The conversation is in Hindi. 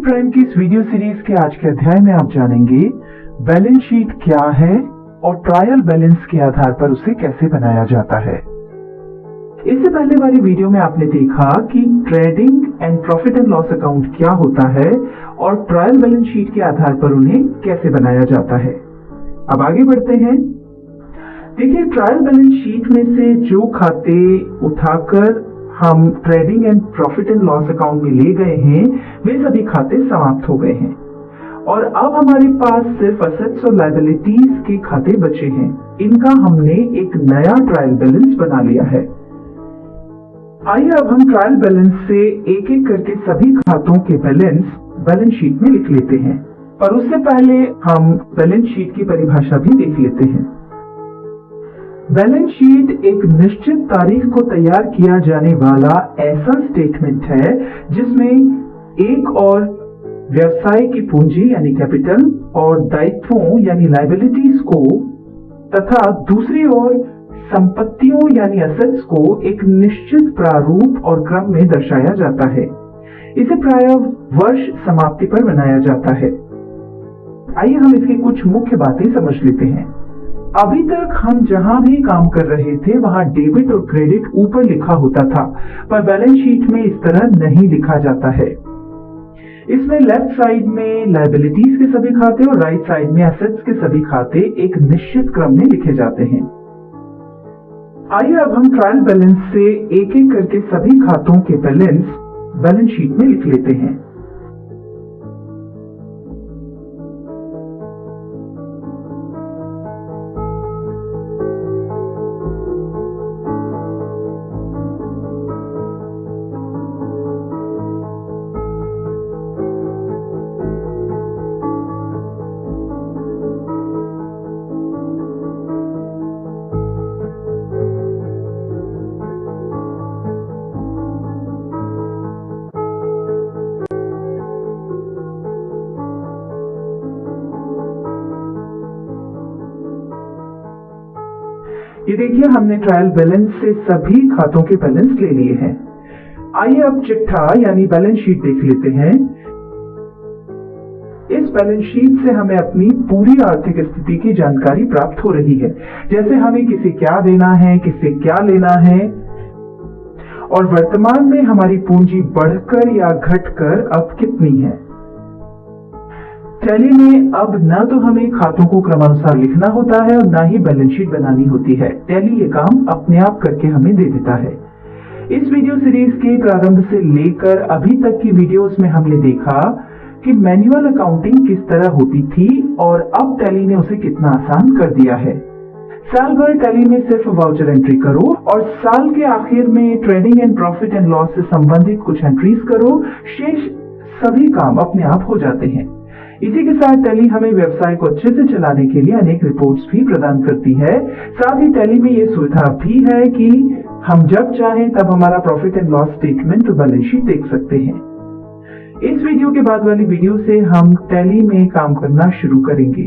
प्राइम की इस वीडियो सीरीज के आज के अध्याय में आप जानेंगे बैलेंस शीट क्या है और ट्रायल बैलेंस के आधार पर उसे कैसे बनाया जाता है। इससे पहले वाली वीडियो में आपने देखा कि trading and profit and loss account क्या होता है और ट्रायल बैलेंस शीट के आधार पर उन्हें कैसे बनाया जाता है। अब आगे बढ़ते हैं। देखिए, ट्रायल बैलेंस शीट में से जो खाते उठाकर हम trading and profit and loss account में ले गए हैं वे सभी खाते समाप्त हो गए हैं और अब हमारे पास सिर्फ असेट्स और लायबिलिटीज के खाते बचे हैं। इनका हमने एक नया ट्रायल बैलेंस बना लिया है। आइए अब हम ट्रायल बैलेंस से एक एक करके सभी खातों के बैलेंस शीट में लिख लेते हैं, पर उससे पहले हम बैलेंस शीट की परिभाषा भी देख लेते हैं। बैलेंस शीट एक निश्चित तारीख को तैयार किया जाने वाला ऐसा स्टेटमेंट है जिसमें एक और व्यवसाय की पूंजी यानी कैपिटल और दायित्वों यानी लायबिलिटीज को तथा दूसरी ओर संपत्तियों यानी एसेट्स को एक निश्चित प्रारूप और क्रम में दर्शाया जाता है। इसे प्रायः वर्ष समाप्ति पर बनाया जाता है। आइए हम इसकी कुछ मुख्य बातें समझ लेते हैं। अभी तक हम जहां भी काम कर रहे थे वहां डेबिट और क्रेडिट ऊपर लिखा होता था, पर बैलेंस शीट में इस तरह नहीं लिखा जाता है। इसमें लेफ्ट साइड में लायबिलिटीज के सभी खाते और राइट साइड में एसेट्स के सभी खाते एक निश्चित क्रम में लिखे जाते हैं। आइए अब हम ट्रायल बैलेंस से एक एक करके सभी खातों के बैलेंस शीट में लिख लेते हैं। ये देखिए, हमने ट्रायल बैलेंस से सभी खातों के बैलेंस ले लिए हैं। आइए अब चिट्ठा यानी बैलेंस शीट देख लेते हैं। इस बैलेंस शीट से हमें अपनी पूरी आर्थिक स्थिति की जानकारी प्राप्त हो रही है, जैसे हमें किसे क्या देना है, किसे क्या लेना है और वर्तमान में हमारी पूंजी बढ़कर या घटकर अब कितनी है। टैली में अब न तो हमें खातों को क्रमानुसार लिखना होता है और न ही बैलेंस शीट बनानी होती है। टैली ये काम अपने आप करके हमें दे देता है। इस वीडियो सीरीज के प्रारंभ से लेकर अभी तक की वीडियोस में हमने देखा कि मैन्युअल अकाउंटिंग किस तरह होती थी और अब टैली ने उसे कितना आसान कर दिया है। साल भर टैली में सिर्फ वाउचर एंट्री करो और साल के आखिर में trading and profit and loss से संबंधित कुछ एंट्रीज करो, शेष सभी काम अपने आप हो जाते हैं। इसी के साथ टैली हमें व्यवसाय को अच्छे से चलाने के लिए अनेक रिपोर्ट्स भी प्रदान करती है। साथ ही टैली में ये सुविधा भी है कि हम जब चाहें तब हमारा प्रॉफिट एंड लॉस स्टेटमेंट और बैलेंस शीट देख सकते हैं। इस वीडियो के बाद वाली वीडियो से हम टैली में काम करना शुरू करेंगे।